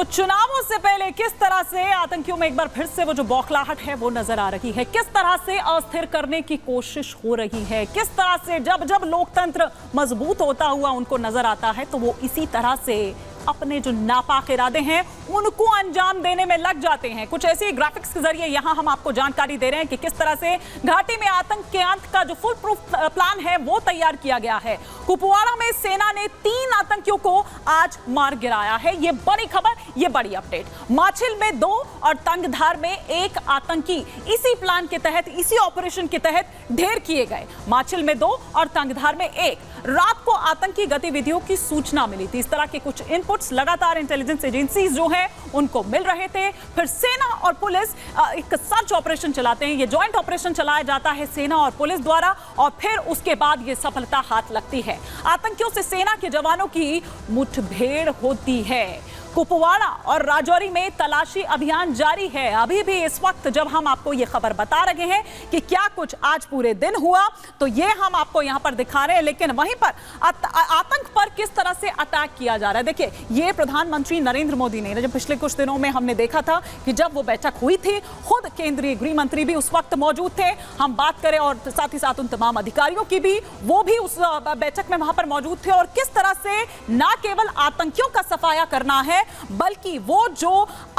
चुनावों से पहले किस तरह से आतंकियों में एक बार फिर से वो जो बौखलाहट है वो नजर आ रही है, किस तरह से अस्थिर करने की कोशिश हो रही है, किस तरह से जब जब लोकतंत्र मजबूत होता हुआ उनको नजर आता है तो वो इसी तरह से अपने जो नापाक इरादे हैं उनको अंजाम देने में लग जाते हैं। कुछ ऐसी ग्राफिक्स के जरिए यहां हम आपको जानकारी दे रहे हैं कि किस तरह से घाटी में आतंक के अंत का जो फुल प्रूफ प्लान है वो तैयार किया गया है। कुपवाड़ा में सेना ने 3 आतंकियों को आज मार गिराया है। ये बड़ी खबर, ये बड़ी अपडेट। माछिल में 2 और तंगधार में 1 आतंकी इसी प्लान के तहत, इसी ऑपरेशन के तहत ढेर किए गए। माछिल में 2 और तंगधार में 1। रात को आतंकी गतिविधियों की सूचना मिली थी। इस तरह के कुछ इनपुट्स लगातार इंटेलिजेंस एजेंसीज जो हैं उनको मिल रहे थे। फिर सेना और पुलिस एक सर्च ऑपरेशन चलाते हैं। ये जॉइंट ऑपरेशन चलाया जाता है सेना और पुलिस द्वारा और फिर उसके बाद ये सफलता हाथ लगती है। आतंकियों से सेना के जवानों की मुठभेड़ होती है। कुपवाड़ा और राजौरी में तलाशी अभियान जारी है। अभी भी इस वक्त जब हम आपको ये खबर बता रहे हैं कि क्या कुछ आज पूरे दिन हुआ तो ये हम आपको यहां पर दिखा रहे हैं, लेकिन वहीं पर आतंक पर किस तरह से अटैक किया जा रहा है। देखिए, ये प्रधानमंत्री नरेंद्र मोदी ने जब पिछले कुछ दिनों में हमने देखा था कि जब वो बैठक हुई थी, खुद केंद्रीय गृह मंत्री भी उस वक्त मौजूद थे। हम बात करें और साथ ही साथ उन तमाम अधिकारियों की भी, वो भी उस बैठक में वहां पर मौजूद थे और किस तरह से न केवल आतंकियों का सफाया करना है बल्कि वो जो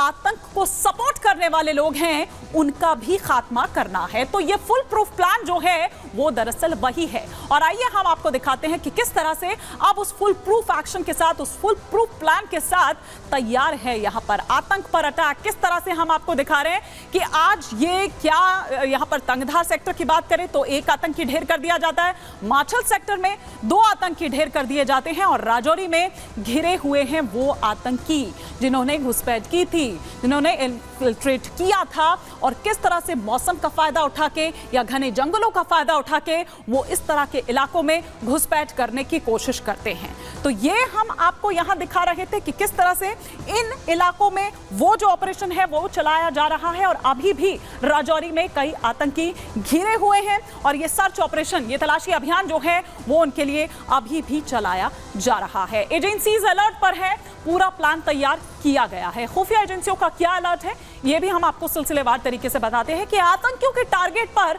आतंक को सपोर्ट करने वाले लोग हैं उनका भी खात्मा करना है। तो ये फुल प्रूफ प्लान जो है वो दरअसल वही है। और आइए हम आपको दिखाते हैं कि किस तरह से अब उस फुल प्रूफ एक्शन के साथ, उस फुल प्रूफ प्लान के साथ तैयार है यहां पर आतंक पर अटैक। किस तरह से हम आपको दिखा रहे हैं कि आज ये क्या, यहां पर तंगधार सेक्टर की बात करें तो 1 आतंकी ढेर कर दिया जाता है। माछिल सेक्टर में 2 आतंकी ढेर कर दिए जाते हैं और राजौरी में घिरे हुए हैं वो आतंकी जिन्होंने घुसपैठ की थी, जिन्होंने इन्फिल्ट्रेट किया था और किस तरह से मौसम का फायदा उठा के या घने जंगलों का फायदा उठा के वो इस तरह के इलाकों में घुसपैठ करने की कोशिश करते हैं। तो ये हम आपको यहां दिखा रहे थे कि किस तरह से इन इलाकों में वो जो ऑपरेशन है वो चलाया जा रहा है और अभी भी राजौरी में कई आतंकी घिरे हुए हैं और ये सर्च ऑपरेशन, ये तलाशी अभियान जो है वो उनके लिए अभी भी चलाया जा रहा है। एजेंसीज अलर्ट पर है, पूरा प्लान तैयार किया गया है। खुफिया एजेंसियों का क्या अलर्ट है ये भी हम आपको सिलसिलेवार तरीके से बताते हैं कि आतंकियों के टारगेट पर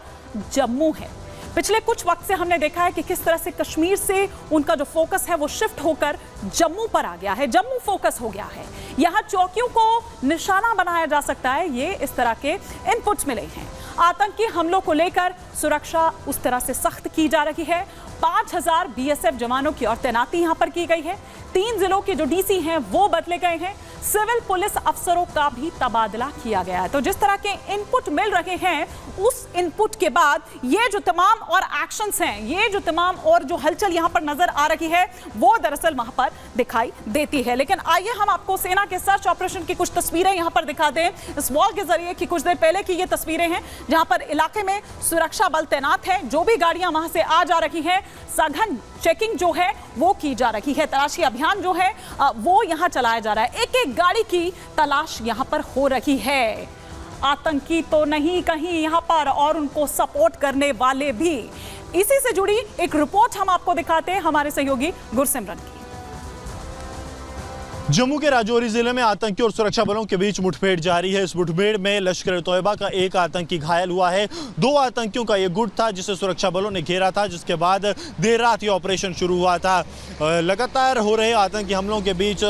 जम्मू है। पिछले कुछ वक्त से हमने देखा है कि किस तरह से कश्मीर से उनका जो फोकस है वो शिफ्ट होकर जम्मू पर आ गया है, जम्मू फोकस हो गया है। यहां चौकियों को निशाना बनाया जा सकता है, ये इस तरह के इनपुट्स मिले हैं। आतंकी हमलों को लेकर सुरक्षा उस तरह से सख्त की जा रही है। 5000 बीएसएफ जवानों की और तैनाती यहां पर की गई है। 3 जिलों के जो डीसी हैं वो बदले गए हैं। सिविल पुलिस अफसरों का भी तबादला किया गया है। तो जिस तरह के इनपुट मिल रहे हैं उस इनपुट के बाद ये जो तमाम और एक्शंस हैं, ये जो तमाम और जो हलचल यहां पर नजर आ रही है वो दरअसल वहां पर दिखाई देती है। लेकिन आइए हम आपको सेना के सर्च ऑपरेशन की कुछ तस्वीरें यहां पर दिखा दें इस वॉल के जरिए कि कुछ देर पहले की ये तस्वीरें हैं जहां पर इलाके में सुरक्षा बल तैनात है। जो भी गाड़ियां वहां से आ जा रही हैं सघन चेकिंग जो है वो की जा रही है। तलाशी अभियान जो है वो यहां चलाया जा रहा है। एक एक गाड़ी की तलाश यहां पर हो रही है। आतंकी तो नहीं कहीं यहां पर और उनको सपोर्ट करने वाले भी। इसी से जुड़ी एक रिपोर्ट हम आपको दिखाते हैं हमारे सहयोगी गुरसिमरन की। जम्मू के राजौरी जिले में आतंकियों और सुरक्षा बलों के बीच मुठभेड़ जारी है। इस मुठभेड़ में लश्कर-ए-तोयबा का 1 आतंकी घायल हुआ है। 2 आतंकियों का ये गुट था जिसे सुरक्षा बलों ने घेरा था, जिसके बाद देर रात ये ऑपरेशन शुरू हुआ था। लगातार हो रहे आतंकी हमलों के बीच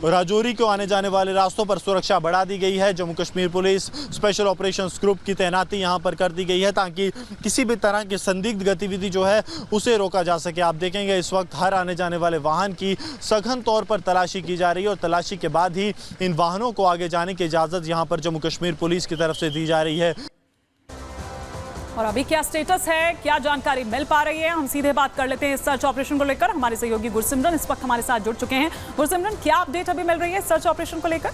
राजौरी को आने जाने वाले रास्तों पर सुरक्षा बढ़ा दी गई है। Jammu Kashmir police special operations group की तैनाती यहाँ पर कर दी गई है ताकि किसी भी तरह की संदिग्ध गतिविधि जो है उसे रोका जा सके। आप देखेंगे इस वक्त हर आने जाने वाले वाहन की सघन तौर पर तलाशी की जा रही है और तलाशी के बाद ही इन वाहनों को आगे जाने की इजाजत यहां पर जम्मू कश्मीर पुलिस की तरफ से दी जा रही है। और अभी क्या स्टेटस है, क्या जानकारी मिल पा रही है, हम सीधे बात कर लेते हैं इस सर्च ऑपरेशन को लेकर। हमारे सहयोगी गुरसिमरन इस वक्त हमारे साथ जुड़ चुके हैं। गुरसिमरन, क्या अपडेट अभी मिल रही है सर्च ऑपरेशन को लेकर?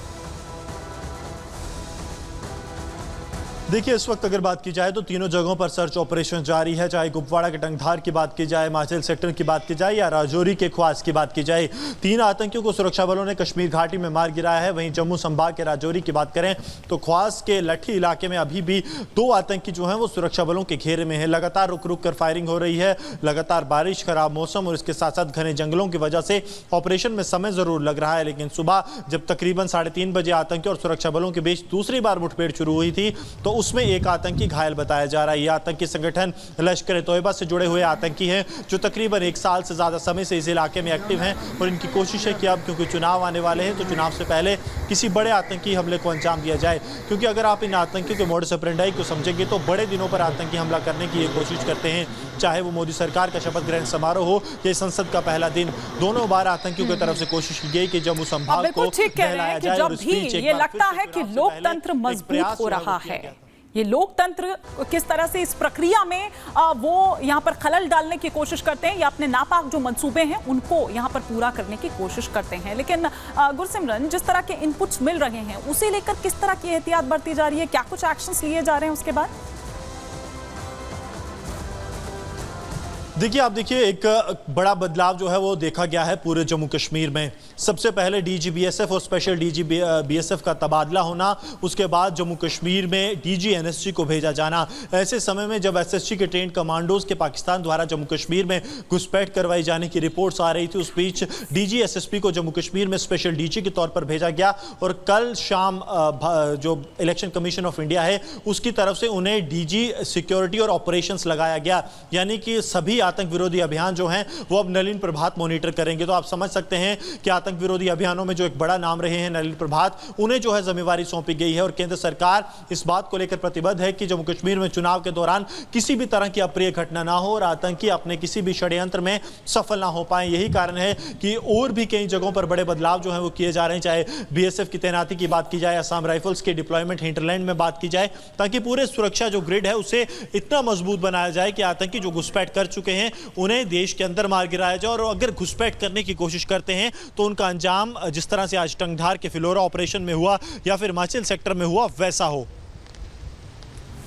देखिए, इस वक्त अगर बात की जाए तो तीनों जगहों पर सर्च ऑपरेशन जारी है। चाहे कुपवाड़ा के टंगधार की बात की जाए, माचल सेक्टर की बात की जाए या राजौरी के ख्वास की बात की जाए, 3 आतंकियों को सुरक्षा बलों ने कश्मीर घाटी में मार गिराया है। वहीं जम्मू संभाग के राजौरी की बात करें तो ख्वास के लठी इलाके में अभी भी 2 आतंकी जो हैं वो सुरक्षा बलों के घेरे में है। लगातार रुक रुक कर फायरिंग हो रही है। लगातार बारिश, खराब मौसम और इसके साथ साथ घने जंगलों की वजह से ऑपरेशन में समय जरूर लग रहा है, लेकिन सुबह जब तकरीबन 3:30 बजे आतंकी और सुरक्षा बलों के बीच दूसरी बार मुठभेड़ शुरू हुई थी तो उसमें एक आतंकी घायल बताया जा रहा है। यह आतंकी संगठन लश्कर तोयबा से जुड़े हुए आतंकी हैं जो तकरीबन 1 साल से ज्यादा समय से इस इलाके में एक्टिव हैं और इनकी कोशिश है कि अब क्योंकि चुनाव आने वाले हैं तो चुनाव से पहले किसी बड़े आतंकी हमले को अंजाम दिया जाए। क्योंकि अगर आप इन आतंकियों के मोडस ऑपरेंडी को समझेंगे तो बड़े दिनों पर आतंकी हमला करने की ये कोशिश करते हैं। चाहे वो मोदी सरकार का शपथ ग्रहण समारोह हो या संसद का पहला दिन, दोनों बार आतंकियों की तरफ से कोशिश की गई कि जम्मू संभाग को बहलाया जाए। जब भी ये लगता है कि लोकतंत्र मजबूत हो रहा है, ये लोकतंत्र किस तरह से इस प्रक्रिया में वो यहाँ पर खलल डालने की कोशिश करते हैं या अपने नापाक जो मंसूबे हैं उनको यहाँ पर पूरा करने की कोशिश करते हैं। लेकिन गुरसिमरन, जिस तरह के इनपुट्स मिल रहे हैं उसे लेकर किस तरह की एहतियात बरती जा रही है? क्या कुछ एक्शंस लिए जा रहे हैं उसके बाद? देखिए, आप देखिए, एक बड़ा बदलाव जो है वो देखा गया है पूरे जम्मू कश्मीर में। सबसे पहले डीजी बीएसएफ और स्पेशल डीजी बीएसएफ का तबादला होना, उसके बाद जम्मू कश्मीर में डीजी एनएसजी को भेजा जाना। ऐसे समय में जब एसएसजी के ट्रेंड कमांडोज के पाकिस्तान द्वारा जम्मू कश्मीर में घुसपैठ करवाई जाने की रिपोर्ट्स आ रही थी, उस बीच डीजी एसएसपी को जम्मू कश्मीर में स्पेशल डीजी के तौर पर भेजा गया और कल शाम जो इलेक्शन कमीशन ऑफ इंडिया है उसकी तरफ से उन्हें डीजी सिक्योरिटी और ऑपरेशंस लगाया गया। यानी कि सभी आतंक विरोधी अभियान जो हैं वो अब नलिन प्रभात मॉनिटर करेंगे। तो आप समझ सकते हैं कि आतंक विरोधी अभियानों में जो एक बड़ा नाम रहे हैं नलिन प्रभात, उन्हें जो है जिम्मेवारी सौंपी गई है और केंद्र सरकार इस बात को लेकर प्रतिबद्ध है कि जम्मू कश्मीर में चुनाव के दौरान किसी भी तरह की अप्रिय घटना ना हो और आतंकी अपने किसी भी षड्यंत्र में सफल ना हो पाए। यही कारण है कि और भी कई जगहों पर बड़े बदलाव जो है वो किए जा रहे हैं। चाहे बीएसएफ की तैनाती की बात की जाए, असम राइफल्स के डिप्लॉयमेंट हिंटरलैंड में बात की जाए, ताकि पूरे सुरक्षा जो ग्रिड है उसे इतना मजबूत बनाया जाए कि आतंकी जो घुसपैठ कर चुके हैं उन्हें देश के अंदर मार गिराया जाए और अगर घुसपैठ करने की कोशिश करते हैं तो उनका अंजाम जिस तरह से आज टंगधार के फिलोरा ऑपरेशन में हुआ या फिर हिमाचल सेक्टर में हुआ वैसा हो।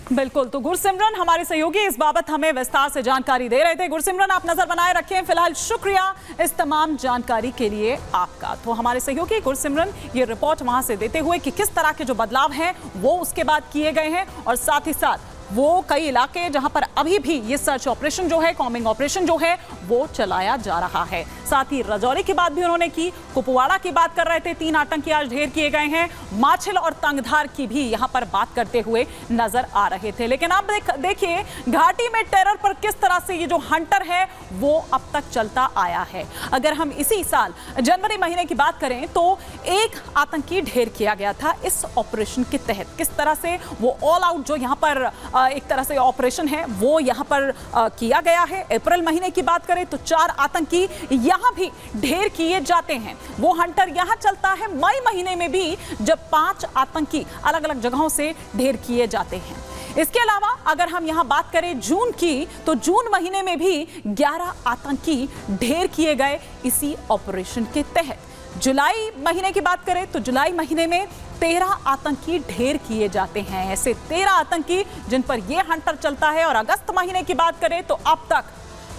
बिल्कुल, तो गुरसिमरन हमारे सहयोगी इस बाबत हमें विस्तार से जानकारी दे रहे थे। गुरसिमरन, आप नजर बनाए रखें। फिलहाल शुक्रिया इस तमाम जानकारी के लिए आपका। तो हमारे सहयोगी गुरसिमरन ये रिपोर्ट वहां से देते हुए कि किस तरह के जो बदलाव हैं वो उसके बाद किए गए हैं और साथ ही साथ वो कई इलाके जहां पर अभी भी ये सर्च ऑपरेशन जो है, कॉम्बिंग ऑपरेशन जो है वो चलाया जा रहा है। साथ ही राजौरी की बात भी उन्होंने की, कुपवाड़ा की बात कर रहे थे, 3 आतंकी आज ढेर किए गए हैं, माछिल और तंगधार की भी यहां पर बात करते हुए नजर आ रहे थे। लेकिन अब देखिए घाटी में टेरर पर किस तरह से ये जो हंटर है वो अब तक चलता आया है। अगर हम इसी साल जनवरी महीने की बात करें तो एक आतंकी ढेर किया गया था इस ऑपरेशन के तहत। किस तरह से वो ऑल आउट जो यहां पर एक तरह से ऑपरेशन है वो यहां पर किया गया है। अप्रैल महीने की बात करें तो 4 आतंकी यहां भी ढेर किए जाते हैं। वो हंटर यहां चलता है मई महीने में भी, जब 5 आतंकी अलग अलग जगहों से ढेर किए जाते हैं। इसके अलावा अगर हम यहां बात करें जून की तो जून महीने में भी 11 आतंकी ढेर किए गए इसी ऑपरेशन के तहत। जुलाई महीने की बात करें तो जुलाई महीने में 13 आतंकी ढेर किए जाते हैं। ऐसे 13 आतंकी जिन पर यह हंटर चलता है। और अगस्त महीने की बात करें तो अब तक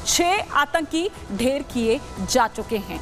6 आतंकी ढेर किए जा चुके हैं।